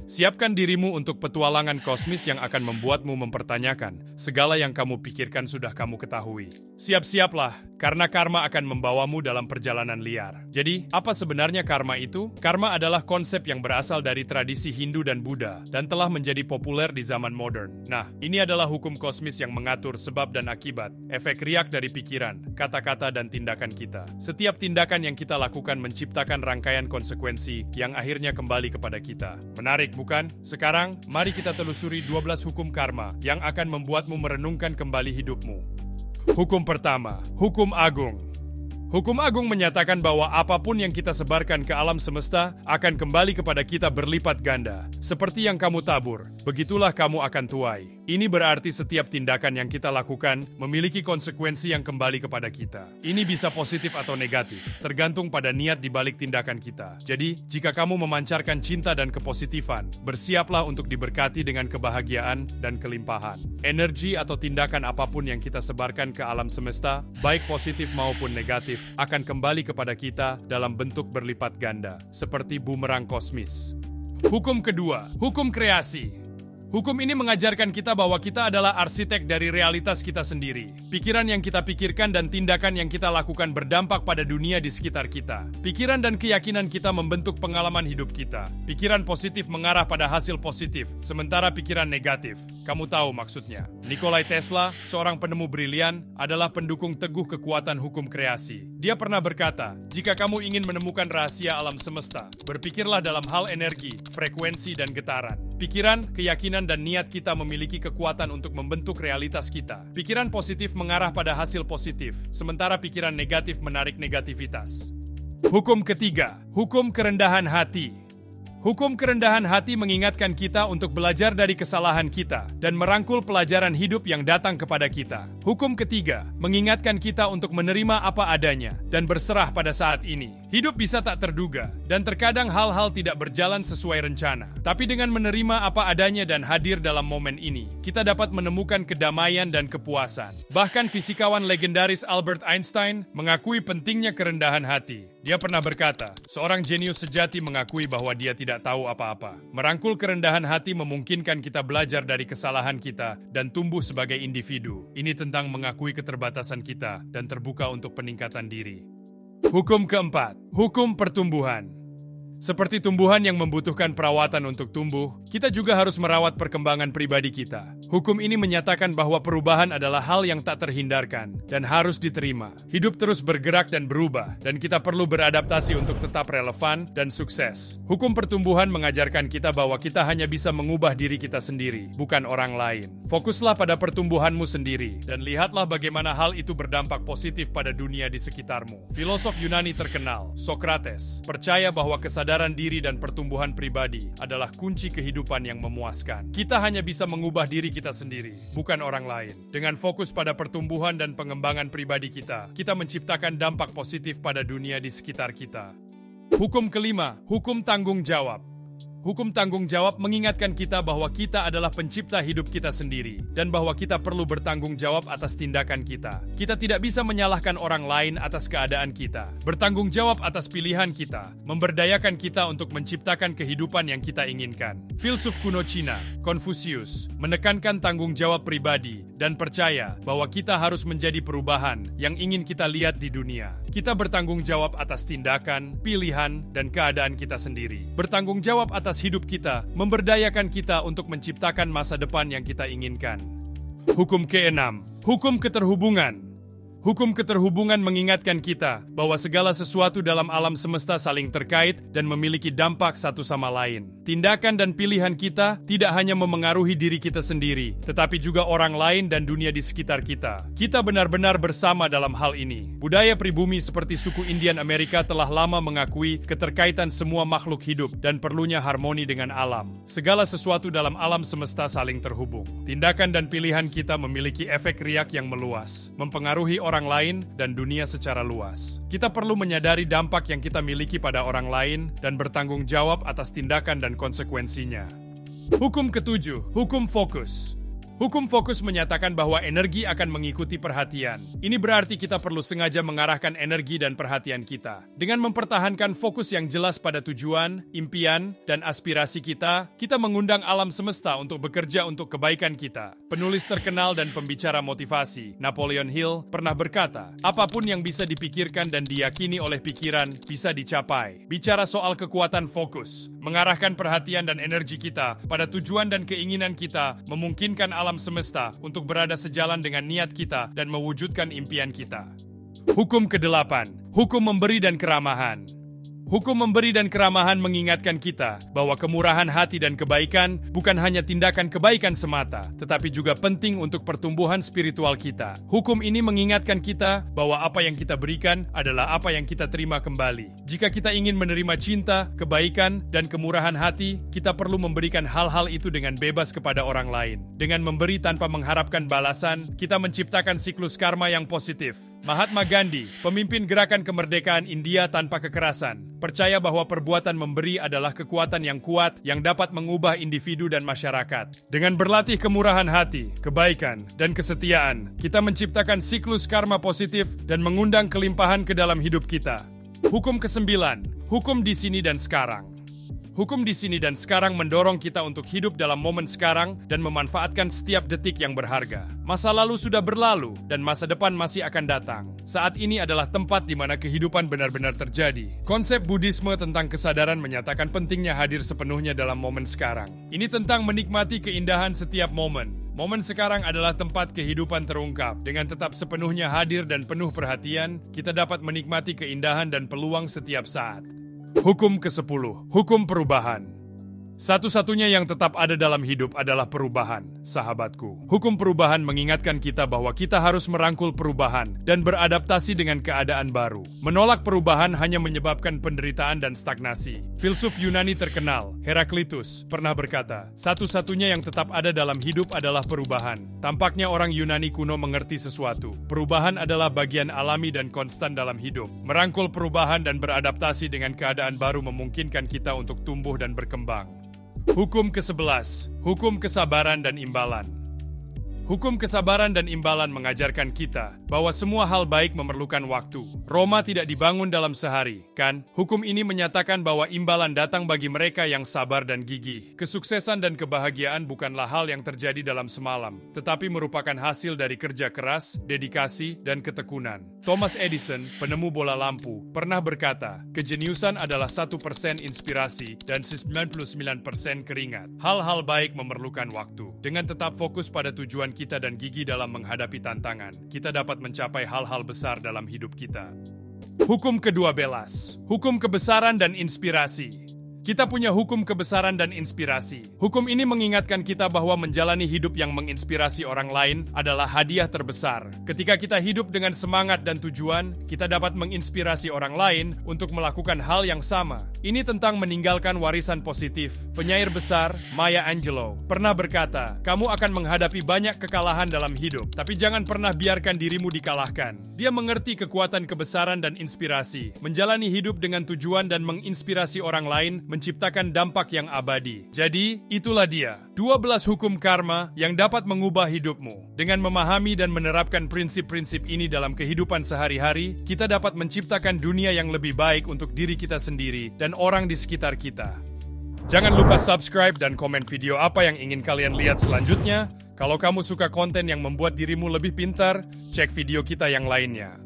Siapkan dirimu untuk petualangan kosmis yang akan membuatmu mempertanyakan segala yang kamu pikirkan sudah kamu ketahui. Siap-siaplah, karena karma akan membawamu dalam perjalanan liar. Jadi, apa sebenarnya karma itu? Karma adalah konsep yang berasal dari tradisi Hindu dan Buddha dan telah menjadi populer di zaman modern. Nah, ini adalah hukum kosmis yang mengatur sebab dan akibat, efek riak dari pikiran, kata-kata, dan tindakan kita. Setiap tindakan yang kita lakukan menciptakan rangkaian konsekuensi yang akhirnya kembali kepada kita. Menarik, bukan? Sekarang, mari kita telusuri 12 hukum karma yang akan membuatmu merenungkan kembali hidupmu. Hukum pertama, hukum agung. Hukum agung menyatakan bahwa apapun yang kita sebarkan ke alam semesta akan kembali kepada kita berlipat ganda. Seperti yang kamu tabur, begitulah kamu akan tuai. Ini berarti setiap tindakan yang kita lakukan memiliki konsekuensi yang kembali kepada kita. Ini bisa positif atau negatif, tergantung pada niat di balik tindakan kita. Jadi, jika kamu memancarkan cinta dan kepositifan, bersiaplah untuk diberkati dengan kebahagiaan dan kelimpahan. Energi atau tindakan apapun yang kita sebarkan ke alam semesta, baik positif maupun negatif, akan kembali kepada kita dalam bentuk berlipat ganda, seperti bumerang kosmis. Hukum kedua, hukum kreasi. Hukum ini mengajarkan kita bahwa kita adalah arsitek dari realitas kita sendiri. Pikiran yang kita pikirkan dan tindakan yang kita lakukan berdampak pada dunia di sekitar kita. Pikiran dan keyakinan kita membentuk pengalaman hidup kita. Pikiran positif mengarah pada hasil positif, sementara pikiran negatif, kamu tahu maksudnya. Nikola Tesla, seorang penemu brilian, adalah pendukung teguh kekuatan hukum kreasi. Dia pernah berkata, jika kamu ingin menemukan rahasia alam semesta, berpikirlah dalam hal energi, frekuensi, dan getaran. Pikiran, keyakinan, dan niat kita memiliki kekuatan untuk membentuk realitas kita. Pikiran positif mengarah pada hasil positif, sementara pikiran negatif menarik negativitas. Hukum ketiga, hukum kerendahan hati. Hukum kerendahan hati mengingatkan kita untuk belajar dari kesalahan kita dan merangkul pelajaran hidup yang datang kepada kita. Hukum ketiga mengingatkan kita untuk menerima apa adanya dan berserah pada saat ini. Hidup bisa tak terduga dan terkadang hal-hal tidak berjalan sesuai rencana. Tapi dengan menerima apa adanya dan hadir dalam momen ini, kita dapat menemukan kedamaian dan kepuasan. Bahkan fisikawan legendaris Albert Einstein mengakui pentingnya kerendahan hati. Dia pernah berkata, seorang jenius sejati mengakui bahwa dia tidak tahu apa-apa. Merangkul kerendahan hati memungkinkan kita belajar dari kesalahan kita dan tumbuh sebagai individu. Ini tentang mengakui keterbatasan kita dan terbuka untuk peningkatan diri. Hukum keempat, hukum pertumbuhan. Seperti tumbuhan yang membutuhkan perawatan untuk tumbuh, kita juga harus merawat perkembangan pribadi kita. Hukum ini menyatakan bahwa perubahan adalah hal yang tak terhindarkan dan harus diterima. Hidup terus bergerak dan berubah, dan kita perlu beradaptasi untuk tetap relevan dan sukses. Hukum pertumbuhan mengajarkan kita bahwa kita hanya bisa mengubah diri kita sendiri, bukan orang lain. Fokuslah pada pertumbuhanmu sendiri, dan lihatlah bagaimana hal itu berdampak positif pada dunia di sekitarmu. Filosof Yunani terkenal, Socrates, percaya bahwa kesadaran diri dan pertumbuhan pribadi adalah kunci kehidupan yang memuaskan. Kita hanya bisa mengubah diri kita sendiri, bukan orang lain. Dengan fokus pada pertumbuhan dan pengembangan pribadi kita, kita menciptakan dampak positif pada dunia di sekitar kita. Hukum kelima, hukum tanggung jawab. Hukum tanggung jawab mengingatkan kita bahwa kita adalah pencipta hidup kita sendiri dan bahwa kita perlu bertanggung jawab atas tindakan kita. Kita tidak bisa menyalahkan orang lain atas keadaan kita. Bertanggung jawab atas pilihan kita, memberdayakan kita untuk menciptakan kehidupan yang kita inginkan. Filsuf kuno Cina, Confucius, menekankan tanggung jawab pribadi dan percaya bahwa kita harus menjadi perubahan yang ingin kita lihat di dunia. Kita bertanggung jawab atas tindakan, pilihan, dan keadaan kita sendiri. Bertanggung jawab atas hidup kita, memberdayakan kita untuk menciptakan masa depan yang kita inginkan. Hukum keenam, hukum keterhubungan. Hukum keterhubungan mengingatkan kita bahwa segala sesuatu dalam alam semesta saling terkait dan memiliki dampak satu sama lain. Tindakan dan pilihan kita tidak hanya memengaruhi diri kita sendiri, tetapi juga orang lain dan dunia di sekitar kita. Kita benar-benar bersama dalam hal ini. Budaya pribumi seperti suku Indian Amerika telah lama mengakui keterkaitan semua makhluk hidup dan perlunya harmoni dengan alam. Segala sesuatu dalam alam semesta saling terhubung. Tindakan dan pilihan kita memiliki efek riak yang meluas, mempengaruhi orang lain dan dunia secara luas. Kita perlu menyadari dampak yang kita miliki pada orang lain dan bertanggung jawab atas tindakan dan konsekuensinya. Hukum ketujuh, hukum fokus. Hukum fokus menyatakan bahwa energi akan mengikuti perhatian. Ini berarti kita perlu sengaja mengarahkan energi dan perhatian kita. Dengan mempertahankan fokus yang jelas pada tujuan, impian, dan aspirasi kita mengundang alam semesta untuk bekerja untuk kebaikan kita. Penulis terkenal dan pembicara motivasi, Napoleon Hill, pernah berkata, apapun yang bisa dipikirkan dan diyakini oleh pikiran bisa dicapai. Bicara soal kekuatan fokus, mengarahkan perhatian dan energi kita pada tujuan dan keinginan kita memungkinkan alam semesta untuk berada sejalan dengan niat kita dan mewujudkan impian kita. Hukum ke-8, hukum memberi dan keramahan. Hukum memberi dan keramahan mengingatkan kita bahwa kemurahan hati dan kebaikan bukan hanya tindakan kebaikan semata, tetapi juga penting untuk pertumbuhan spiritual kita. Hukum ini mengingatkan kita bahwa apa yang kita berikan adalah apa yang kita terima kembali. Jika kita ingin menerima cinta, kebaikan, dan kemurahan hati, kita perlu memberikan hal-hal itu dengan bebas kepada orang lain. Dengan memberi tanpa mengharapkan balasan, kita menciptakan siklus karma yang positif. Mahatma Gandhi, pemimpin gerakan kemerdekaan India tanpa kekerasan, percaya bahwa perbuatan memberi adalah kekuatan yang kuat yang dapat mengubah individu dan masyarakat. Dengan berlatih kemurahan hati, kebaikan, dan kesetiaan, kita menciptakan siklus karma positif dan mengundang kelimpahan ke dalam hidup kita. Hukum ke-9, hukum di sini dan sekarang. Hukum di sini dan sekarang mendorong kita untuk hidup dalam momen sekarang dan memanfaatkan setiap detik yang berharga. Masa lalu sudah berlalu dan masa depan masih akan datang. Saat ini adalah tempat di mana kehidupan benar-benar terjadi. Konsep Buddhisme tentang kesadaran menyatakan pentingnya hadir sepenuhnya dalam momen sekarang. Ini tentang menikmati keindahan setiap momen. Momen sekarang adalah tempat kehidupan terungkap. Dengan tetap sepenuhnya hadir dan penuh perhatian, kita dapat menikmati keindahan dan peluang setiap saat. Hukum ke-10, hukum perubahan. Satu-satunya yang tetap ada dalam hidup adalah perubahan, sahabatku. Hukum perubahan mengingatkan kita bahwa kita harus merangkul perubahan dan beradaptasi dengan keadaan baru. Menolak perubahan hanya menyebabkan penderitaan dan stagnasi. Filsuf Yunani terkenal, Heraklitus, pernah berkata, satu-satunya yang tetap ada dalam hidup adalah perubahan. Tampaknya orang Yunani kuno mengerti sesuatu. Perubahan adalah bagian alami dan konstan dalam hidup. Merangkul perubahan dan beradaptasi dengan keadaan baru memungkinkan kita untuk tumbuh dan berkembang. Hukum ke-11, hukum kesabaran dan imbalan. Hukum kesabaran dan imbalan mengajarkan kita bahwa semua hal baik memerlukan waktu. Roma tidak dibangun dalam sehari, kan? Hukum ini menyatakan bahwa imbalan datang bagi mereka yang sabar dan gigih. Kesuksesan dan kebahagiaan bukanlah hal yang terjadi dalam semalam, tetapi merupakan hasil dari kerja keras, dedikasi, dan ketekunan. Thomas Edison, penemu bola lampu, pernah berkata, kejeniusan adalah 1% inspirasi dan 99% keringat. Hal-hal baik memerlukan waktu. Dengan tetap fokus pada tujuan kita dan gigih dalam menghadapi tantangan, kita dapat mencapai hal-hal besar dalam hidup kita. Hukum ke-12, hukum kebesaran dan inspirasi. Kita punya hukum kebesaran dan inspirasi. Hukum ini mengingatkan kita bahwa menjalani hidup yang menginspirasi orang lain adalah hadiah terbesar. Ketika kita hidup dengan semangat dan tujuan, kita dapat menginspirasi orang lain untuk melakukan hal yang sama. Ini tentang meninggalkan warisan positif. Penyair besar, Maya Angelou, pernah berkata, kamu akan menghadapi banyak kekalahan dalam hidup, tapi jangan pernah biarkan dirimu dikalahkan. Dia mengerti kekuatan kebesaran dan inspirasi. Menjalani hidup dengan tujuan dan menginspirasi orang lain menciptakan dampak yang abadi. Jadi, itulah dia, 12 hukum karma yang dapat mengubah hidupmu. Dengan memahami dan menerapkan prinsip-prinsip ini dalam kehidupan sehari-hari, kita dapat menciptakan dunia yang lebih baik untuk diri kita sendiri dan orang di sekitar kita. Jangan lupa subscribe dan komen video apa yang ingin kalian lihat selanjutnya. Kalau kamu suka konten yang membuat dirimu lebih pintar, cek video kita yang lainnya.